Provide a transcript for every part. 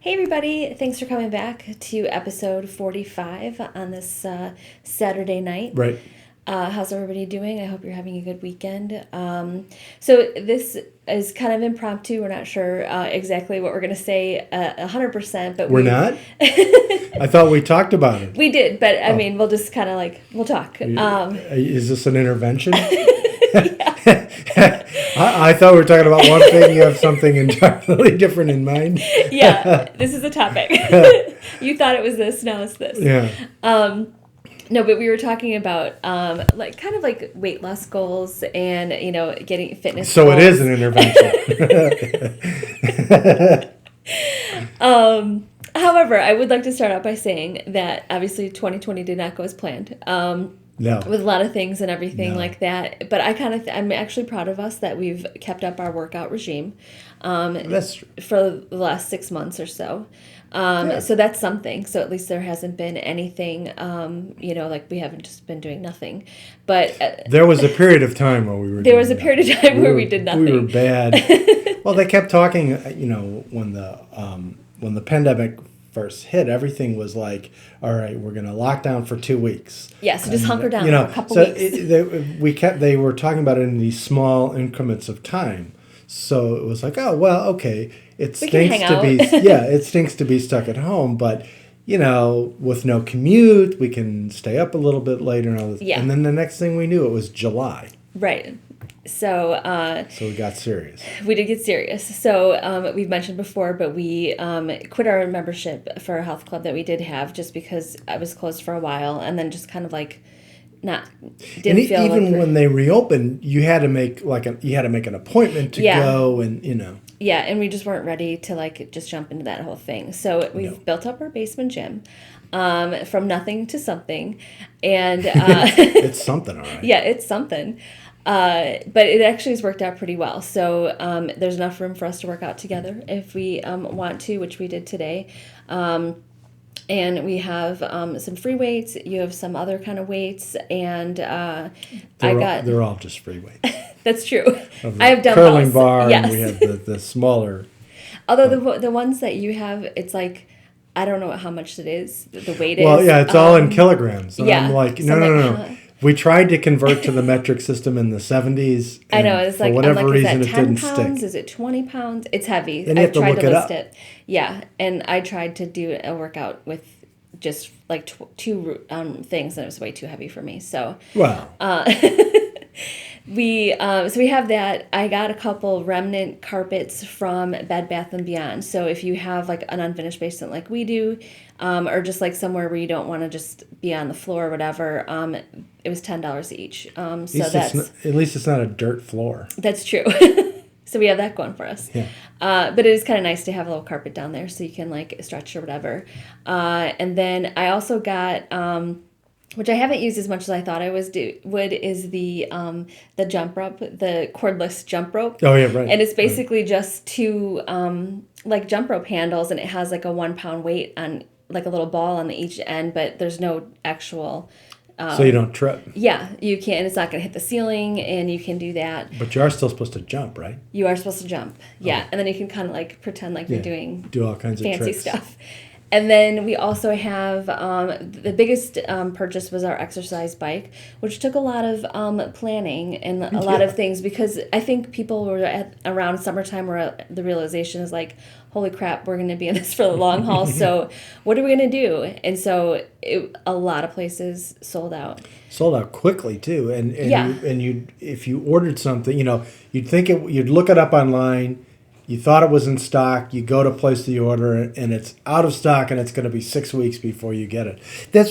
Hey everybody, thanks for coming back to episode 45 on this Saturday night. Right. How's everybody doing? I hope you're having a good weekend. So this is kind of impromptu. We're not sure exactly what we're going to say 100%, but We're not? I thought we talked about it. we did, but I mean, we'll just kind of we'll talk. Is this an intervention? I thought we were talking about one thing. You have something entirely different in mind. Yeah, this is the topic. You thought it was this, now it's this. Yeah. No, but we were talking about kind of like weight loss goals and getting fitness. So goals. it is an intervention. However, I would like to start out by saying that obviously 2020 did not go as planned. No. With a lot of things and everything No. like that. But I'm actually proud of us that we've kept up our workout regime That's true. for the last 6 months or so. So that's something. So at least there hasn't been anything, we haven't just been doing nothing. But There was a period of time where we were. there was a period of time where we did nothing. We were bad. Well, they kept talking. When the pandemic first hit, everything was like, all right, we're going to lock down for 2 weeks. Yeah, so just hunker down for a couple weeks. They were talking about it in these small increments of time. So it was like, oh, well, okay, it stinks to be, it stinks to be stuck at home, but with no commute, we can stay up a little bit later and all this. Yeah. And then the next thing we knew, it was July. Right. So we got serious. we did get serious. So we've mentioned before, but we quit our membership for a health club that we did have just because I was closed for a while, and then just kind of didn't feel even like when they reopened, you had to make an appointment to go, and Yeah, and we just weren't ready to just jump into that whole thing. So we've built up our basement gym from nothing to something, and it's something, all right. Yeah, it's something. But it actually has worked out pretty well. So there's enough room for us to work out together if we want to, which we did today. And we have some free weights. You have some other kind of weights, and they're all just free weights. That's true. I have dumbbells. Curling bar, yes. And we have the smaller. Although the ones that you have, it's like, I don't know how much it is. The weight is. Well, yeah, it's all in kilograms. And yeah. I'm like, So no. We tried to convert to the metric system in the 70s. I know. It's like, for whatever reason, is it that 10 didn't pounds? stick. Is it 20 pounds? It's heavy. Then you have to tried look to it list up. it. Yeah, and I tried to do a workout with just like two things, and it was way too heavy for me. So Wow. we have that. I got a couple remnant carpets from Bed Bath & Beyond. So if you have like an unfinished basement like we do, or just like somewhere where you don't want to just be on the floor or whatever, it was $10 each. At least it's not a dirt floor. That's true. So we have that going for us. Yeah. But it is kind of nice to have a little carpet down there so you can stretch or whatever. And then I also got, which I haven't used as much as I thought I would, is the jump rope, the cordless jump rope. Oh, yeah, right. And it's basically just two jump rope handles, and it has like a 1 pound weight on like a little ball on each end, but there's no actual... so you don't trip. Yeah, you can. It's not going to hit the ceiling, and you can do that. But you are still supposed to jump, right? You are supposed to jump, yeah. And then you can kind of pretend like you're do all kinds of fancy tricks. stuff. And then we also have the biggest purchase was our exercise bike, which took a lot of planning and a lot of things, because I think people were around summertime where the realization is like, holy crap, we're going to be in this for the long haul. So what are we going to do? And so a lot of places sold out. Sold out quickly too, and if you ordered something, you'd think you'd look it up online. You thought it was in stock. You go to place the order, and it's out of stock, and it's going to be 6 weeks before you get it.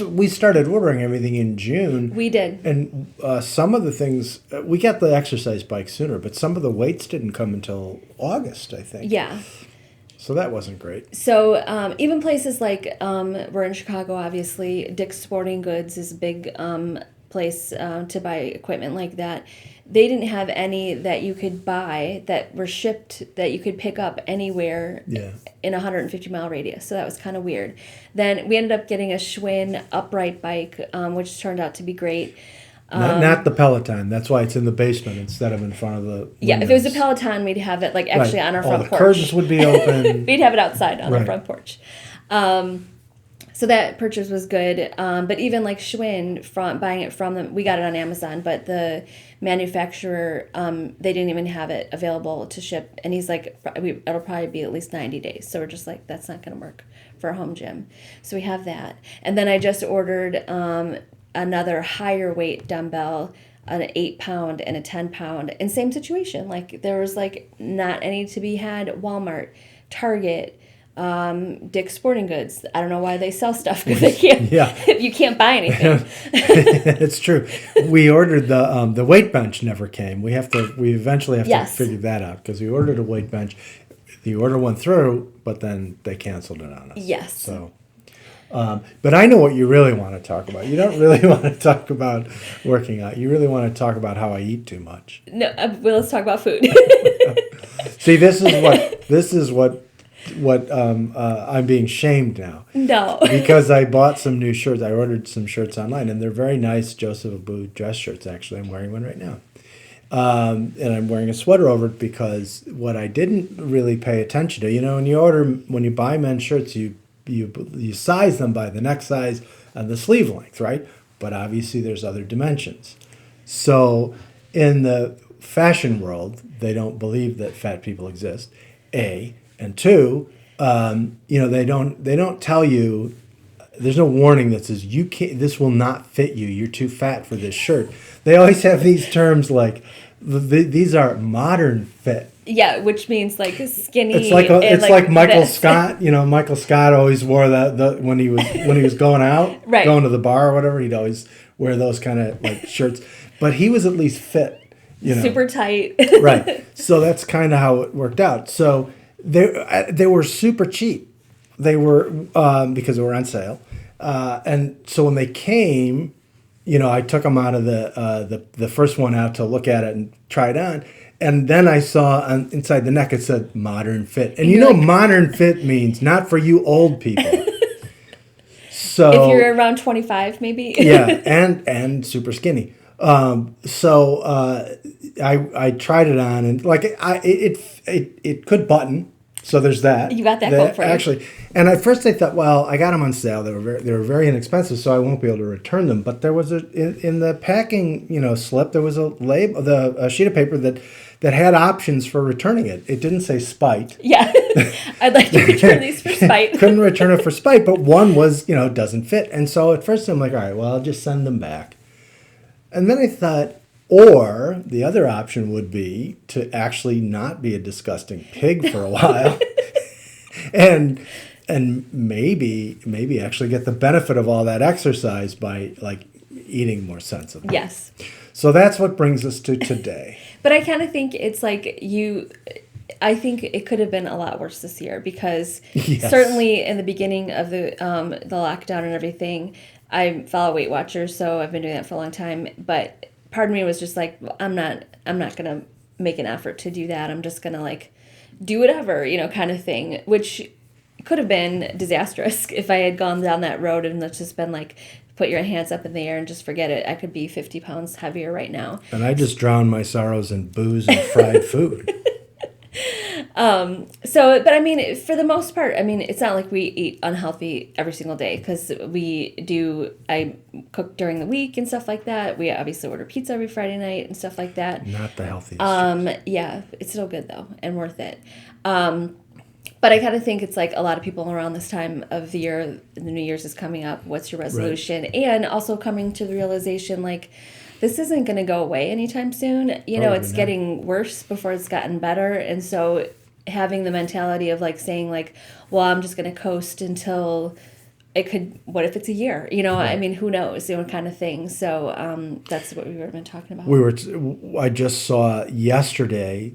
We started ordering everything in June. We did, and some of the things we got the exercise bike sooner, but some of the weights didn't come until August, I think. Yeah. So that wasn't great. So even places like we're in Chicago, obviously, Dick's Sporting Goods is a big place to buy equipment like that. They didn't have any that you could buy that were shipped that you could pick up anywhere in a 150-mile radius. So that was kind of weird. Then we ended up getting a Schwinn upright bike, which turned out to be great. Not the Peloton. That's why it's in the basement instead of in front of the windows. Yeah, if it was a Peloton, we'd have it like actually on our front porch. The curtains would be open. We'd have it outside on our front porch. So that purchase was good. But even like Schwinn, buying it from them, we got it on Amazon, but the manufacturer, they didn't even have it available to ship. And he's like, it'll probably be at least 90 days. So we're just like, that's not going to work for a home gym. So we have that. And then I just ordered another higher weight dumbbell, an 8-pound and a 10-pound, and same situation. Like there was like not any to be had at Walmart, Target, Dick's Sporting Goods. I don't know why they sell stuff because they can't. Yeah. You can't buy anything. It's true. We ordered the weight bench never came. We eventually have to figure that out because we ordered a weight bench. The order went through, but then they canceled it on us. Yes. So. But I know what you really want to talk about. You don't really want to talk about working out. You really want to talk about how I eat too much. No, well, let's talk about food. See, this is what I'm being shamed now. No. Because I bought some new shirts. I ordered some shirts online, and they're very nice Joseph Abboud dress shirts. Actually, I'm wearing one right now. And I'm wearing a sweater over it because what I didn't really pay attention to, when you buy men's shirts, you size them by the neck size and the sleeve length, right? But obviously there's other dimensions. So in the fashion world, they don't believe that fat people exist, A. And two, they don't tell you, there's no warning that says this will not fit you. You're too fat for this shirt. They always have these terms like, these are modern fit. Yeah, which means like skinny. It's like Michael Scott. Michael Scott always wore that when he was going out, right. Going to the bar or whatever. He'd always wear those kind of like shirts. But he was at least fit. Super tight. Right. So that's kind of how it worked out. So they were super cheap. They were because they were on sale, and so when they came, I took them out of the first one out to look at it and try it on. And then I saw inside the neck it said modern fit. And modern fit means not for you old people. So if you're around 25 maybe. Yeah, and super skinny. So I tried it on and like it could button. So there's that. You got that quote for actually. And at first I thought, well, I got them on sale. They were very inexpensive, so I won't be able to return them. But there was in the packing, slip, there was a label, a sheet of paper that had options for returning it. It didn't say spite. Yeah, I'd like to return these for spite. Couldn't return it for spite, but one was, doesn't fit. And so at first I'm like, all right, well, I'll just send them back. And then I thought, or the other option would be to actually not be a disgusting pig for a while, and maybe actually get the benefit of all that exercise by like eating more sensibly. Yes. So that's what brings us to today. But I kind of think it's like I think it could have been a lot worse this year because certainly in the beginning of the lockdown and everything, I follow Weight Watchers, so I've been doing that for a long time. But part of me was just like, well, I'm not gonna make an effort to do that. I'm just gonna like do whatever, kind of thing, which could have been disastrous if I had gone down that road and it's just been like, put your hands up in the air and just forget it. I could be 50 pounds heavier right now. And I just drowned my sorrows in booze and fried food. But I mean, for the most part, I mean, it's not like we eat unhealthy every single day because I cook during the week and stuff like that. We obviously order pizza every Friday night and stuff like that. Not the healthiest. Yeah, it's still good though and worth it. But I kind of think it's like a lot of people around this time of the year, the New Year's is coming up. What's your resolution? Right. And also coming to the realization, like, this isn't going to go away anytime soon. It's getting worse before it's gotten better. And so having the mentality of like saying like, well, I'm just going to coast until what if it's a year? Right. I mean, who knows, kind of thing. So that's what we were been talking about. I just saw yesterday,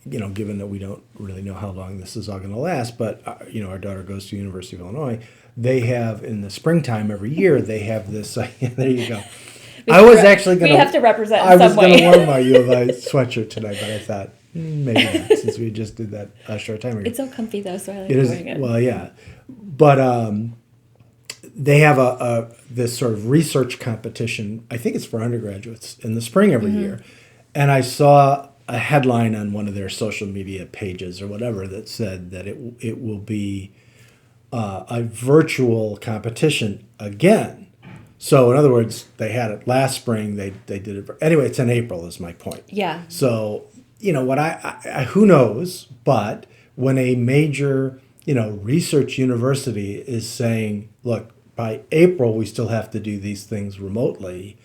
given that we don't really know how long this is all going to last, but, our daughter goes to University of Illinois. They have, in the springtime every year, they have this, there you go. We have to represent in some way. I was going to wear my U of I sweatshirt tonight, but I thought, maybe not, since we just did that a short time ago. It's so comfy, though, so I like wearing it. Well, yeah. But they have this sort of research competition. I think it's for undergraduates in the spring every year. And I saw a headline on one of their social media pages or whatever that said that it will be a virtual competition again. So in other words, they had it last spring. They did it. Anyway, it's in April is my point. Yeah. So, what I who knows, but when a major, research university is saying, look, by April, we still have to do these things remotely,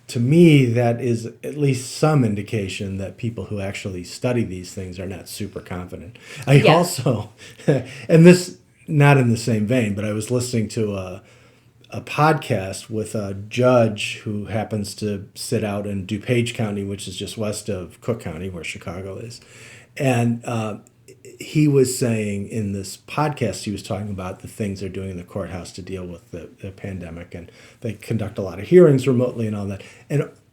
to me, that is at least some indication that people who actually study these things are not super confident. I also, and this, not in the same vein, but I was listening to a podcast with a judge who happens to sit out in DuPage County, which is just west of Cook County, where Chicago is. And he was saying in this podcast, he was talking about the things they're doing in the courthouse to deal with the pandemic, and they conduct a lot of hearings remotely and all that.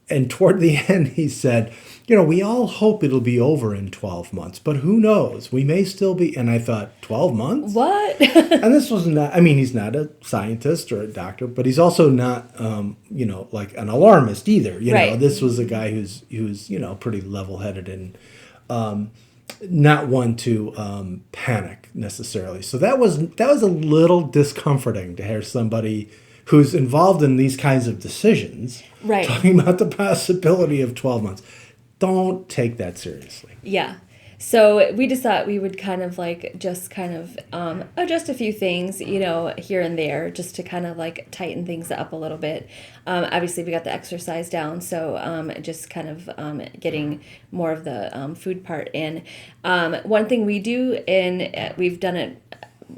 And toward the end, he said, we all hope it'll be over in 12 months, but who knows? We may still be. And I thought, 12 months? What? And this was not, he's not a scientist or a doctor, but he's also not, like an alarmist either. Right. This was a guy who's pretty level-headed and not one to panic necessarily. So that was a little discomforting to hear somebody who's involved in these kinds of decisions talking about the possibility of 12 months. Don't take that seriously. Yeah. So we just thought we would kind of adjust a few things, here and there, just to kind of tighten things up a little bit. Obviously, we got the exercise down, so just kind of getting more of the food part in. One thing we do, and we've done it,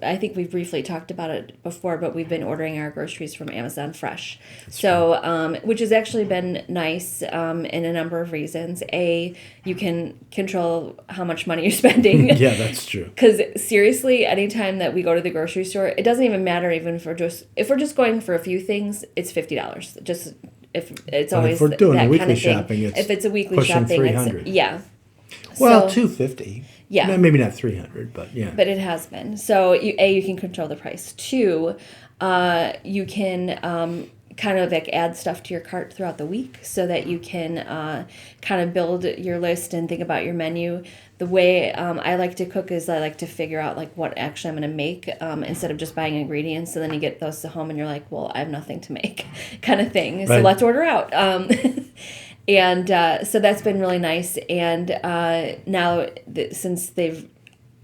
I think we've briefly talked about it before, but we've been ordering our groceries from Amazon Fresh. So, which has actually been nice in a number of reasons. A, you can control how much money you're spending. Yeah, that's true. Because seriously, anytime that we go to the grocery store, it doesn't even matter even if we're just going for a few things, it's $50. Just if it's always if we're doing that weekly kind of thing. Shopping, it's if it's a weekly pushing shopping, $300. it's yeah. Well, so, $250. Yeah. Maybe not $300, but yeah. But it has been. So, you can control the price. Two, you can kind of add stuff to your cart throughout the week so that you can kind of build your list and think about your menu. The way I like to cook is I like to figure out what actually I'm going to make instead of just buying ingredients. So then you get those to home and you're like, well, I have nothing to make kind of thing. Right. So let's order out. And so that's been really nice. And now, since they've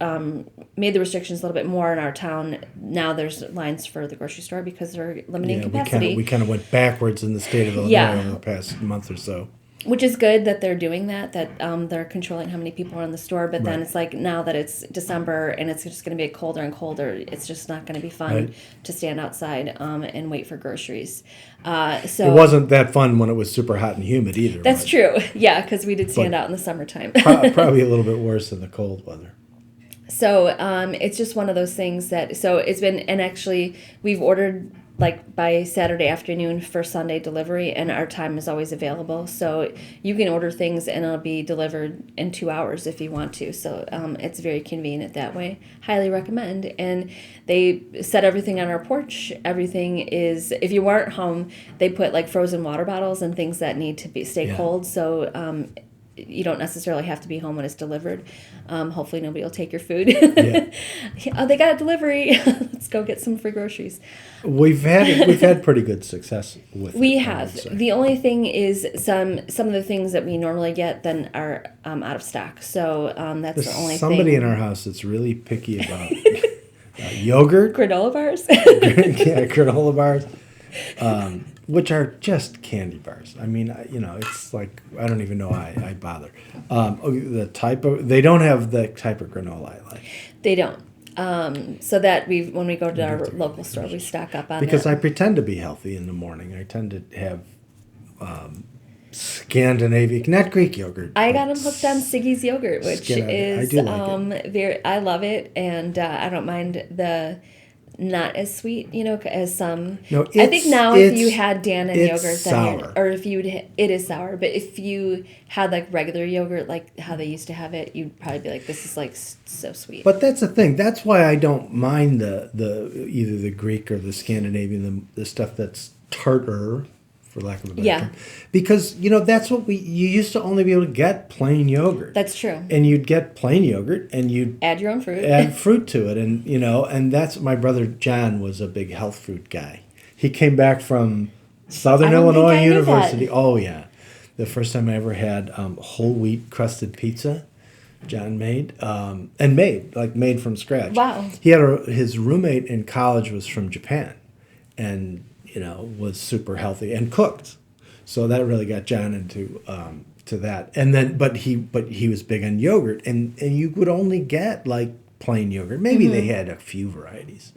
made the restrictions a little bit more in our town, now there's lines for the grocery store because they're limiting capacity. We kind of went backwards in the state of Illinois over the past month or so. Which is good that they're doing that they're controlling how many people are in the store. But then it's now that it's December and it's just going to be colder and colder, it's just not going to be fun to stand outside and wait for groceries. So it wasn't that fun when it was super hot and humid either. That's true. Yeah, because we did stand out in the summertime. Probably a little bit worse in the cold weather. So it's just one of those things so it's been, and actually we've ordered by Saturday afternoon for Sunday delivery, and our time is always available. So you can order things and it'll be delivered in 2 hours if you want to. So it's very convenient that way. Highly recommend. And they set everything on our porch. Everything is, if you weren't home, they put frozen water bottles and things that need to stay cold. So you don't necessarily have to be home when it's delivered. Hopefully nobody will take your food. Oh, they got a delivery. Let's go get some free groceries. We've had pretty good success with it. We have. The only thing is some of the things that we normally get then are out of stock. So that's the only thing. Somebody in our house that's really picky about yogurt. Granola bars. Yeah, granola bars. Which are just candy bars. It's I don't even know why I bother. They don't have the type of granola I like. They don't. So that when we go to our local store, we stock up on because that. I pretend to be healthy in the morning. I tend to have Scandinavian, not Greek yogurt. I got them hooked on Siggy's yogurt, which is I do like it. I love it, and I don't mind not as sweet, as some. No, I think now if you had Dannon it's yogurt, sour. or if it is sour. But if you had like regular yogurt, like how they used to have it, you'd probably be like, this is like so sweet. But that's the thing. That's why I don't mind the either the Greek or the Scandinavian, the stuff that's tartar, for lack of a better term. Because, that's what you used to only be able to get plain yogurt. That's true. And you'd get plain yogurt and you'd add your own fruit. Add fruit to it. And, and that's, my brother John was a big health fruit guy. He came back from Southern Illinois University. Oh, yeah. The first time I ever had whole wheat crusted pizza, John made, made from scratch. Wow. He had his roommate in college was from Japan and, was super healthy and cooked. So that really got John into to that. And then, but he was big on yogurt, and you would only get like plain yogurt. Maybe they had a few varieties,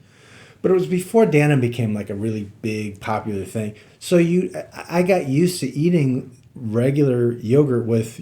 but it was before Dannon became like a really big popular thing. So I got used to eating regular yogurt with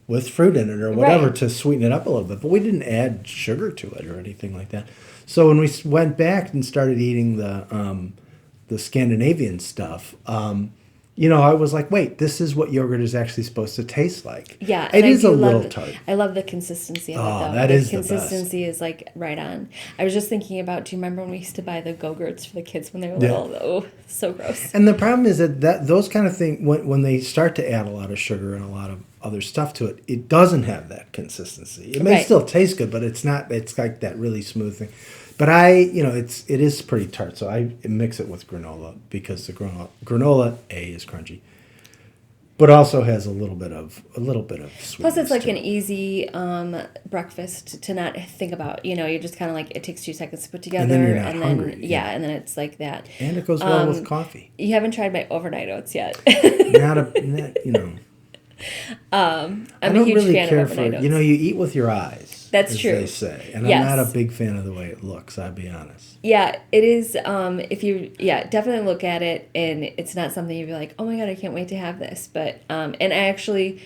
with fruit in it or whatever to sweeten it up a little bit. But we didn't add sugar to it or anything like that. So when we went back and started eating the Scandinavian stuff, I was like, wait, this is what yogurt is actually supposed to taste like. Yeah. It is a little tart. I love the consistency of it, though. That is the consistency is like right on. I was just thinking about, do you remember when we used to buy the Go-Gurts for the kids when they were little? Oh, so gross. And the problem is that those kind of things, when they start to add a lot of sugar and a lot of other stuff to it, it doesn't have that consistency. It may still taste good, but it's not. It's like that really smooth thing. But it is pretty tart, so I mix it with granola because the granola is crunchy, but also has a little bit of sweetness. Plus, it's like an easy breakfast to not think about. You're just kind of like, it takes 2 seconds to put together, and then you're not hungry. And then it's like that. And it goes well with coffee. You haven't tried my overnight oats yet. I'm a huge fan of overnight oats. You eat with your eyes. That's true. They say, and I'm not a big fan of the way it looks. I'll be honest. Yeah, it is. If you, definitely look at it, and it's not something you'd be like, oh my god, I can't wait to have this. But and I actually,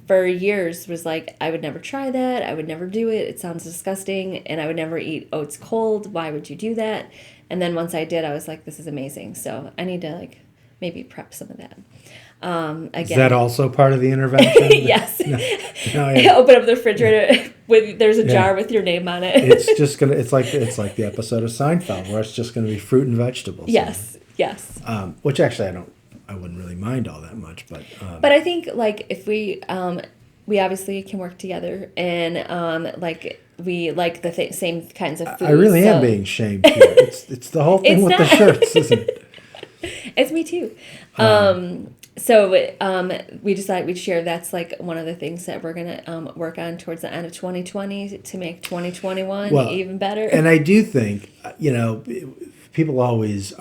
for years, was like, I would never try that. I would never do it. It sounds disgusting, and I would never eat oats cold. Why would you do that? And then once I did, I was like, this is amazing. So I need to maybe prep some of that. Again. Is that also part of the intervention? Yes. Open up the refrigerator there's a jar with your name on it. It's like the episode of Seinfeld where it's just gonna be fruit and vegetables. Yes. Which actually I wouldn't really mind all that much, but I think like if we obviously can work together and we like the same kinds of foods. I really am being shamed here. It's the whole thing with the shirts, isn't it? It's me too. So we decided we'd share. That's like one of the things that we're going to work on towards the end of 2020 to make 2021 even better. And I do think, people always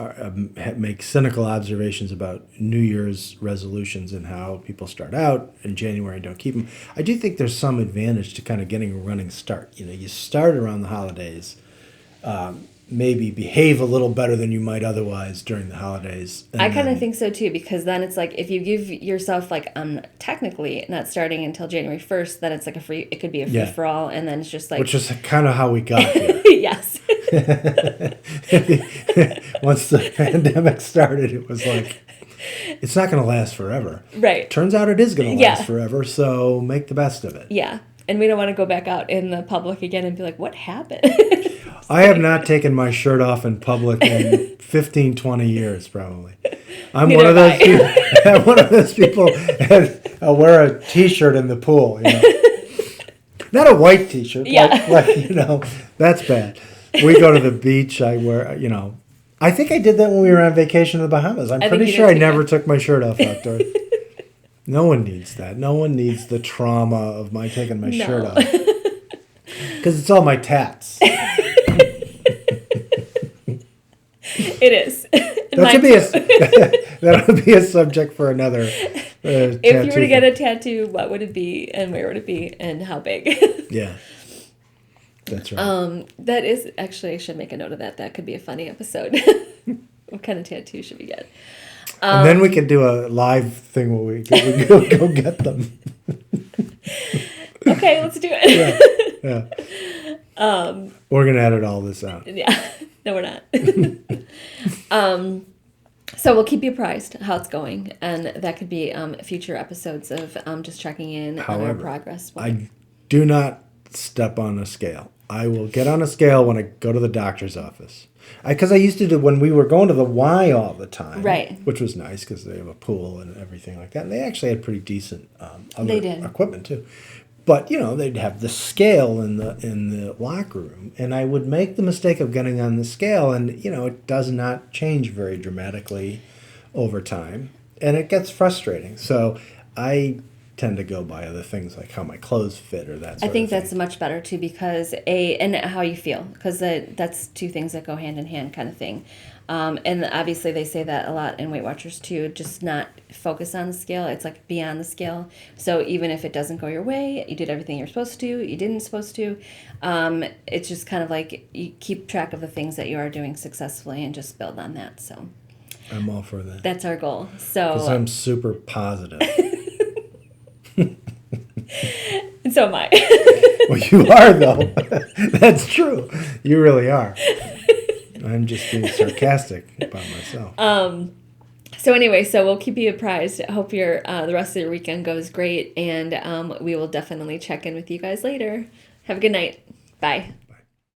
make cynical observations about New Year's resolutions and how people start out in January and don't keep them. I do think there's some advantage to kind of getting a running start. You start around the holidays, maybe behave a little better than you might otherwise during the holidays. I kind of think so too, because then it's like if you give yourself technically not starting until January 1st, then it's like it could be a free for all, and then it's just like, which is kind of how we got here. Yes. Once the pandemic started, it was like, it's not going to last forever. Right. Turns out it is going to last forever, so make the best of it. Yeah. And we don't want to go back out in the public again and be like, what happened? I have not taken my shirt off in public in 15, 20 years, probably. I'm one of those people that wear a T-shirt in the pool. Not a white T-shirt. Yeah. That's bad. We go to the beach. I wear, I think I did that when we were on vacation in the Bahamas. I'm pretty sure I never took my shirt off outdoors. No one needs that. No one needs the trauma of my taking my shirt off. Because it's all my tats. It is. That would be a subject for another if you were to get a tattoo, what would it be and where would it be and how big? Yeah. That's right. That is actually, I should make a note of that. That could be a funny episode. What kind of tattoo should we get? And then we could do a live thing where we go get them. Okay, let's do it. Yeah. We're going to edit all this out. Yeah. No, we're not. So we'll keep you apprised how it's going, and that could be future episodes of just checking in on our progress. I do not step on a scale. I will get on a scale when I go to the doctor's office. Because I used to do when we were going to the Y all the time, right? Which was nice because they have a pool and everything like that, and they actually had pretty decent other they did. equipment too. But they'd have the scale in the locker room, and I would make the mistake of getting on the scale, and it does not change very dramatically over time, and it gets frustrating. So I tend to go by other things like how my clothes fit or that. I think that's much better too, because and how you feel, because that's two things that go hand in hand, kind of thing. And obviously they say that a lot in Weight Watchers too, just not focus on the scale. It's like be on the scale. So even if it doesn't go your way, you did everything you're supposed to, you didn't supposed to. It's just kind of like you keep track of the things that you are doing successfully and just build on that. So I'm all for that. That's our goal. So because I'm super positive. And so am I. Well, you are though. That's true. You really are. I'm just being sarcastic about myself. So anyway, so we'll keep you apprised. I hope your the rest of your weekend goes great, and we will definitely check in with you guys later. Have a good night. Bye.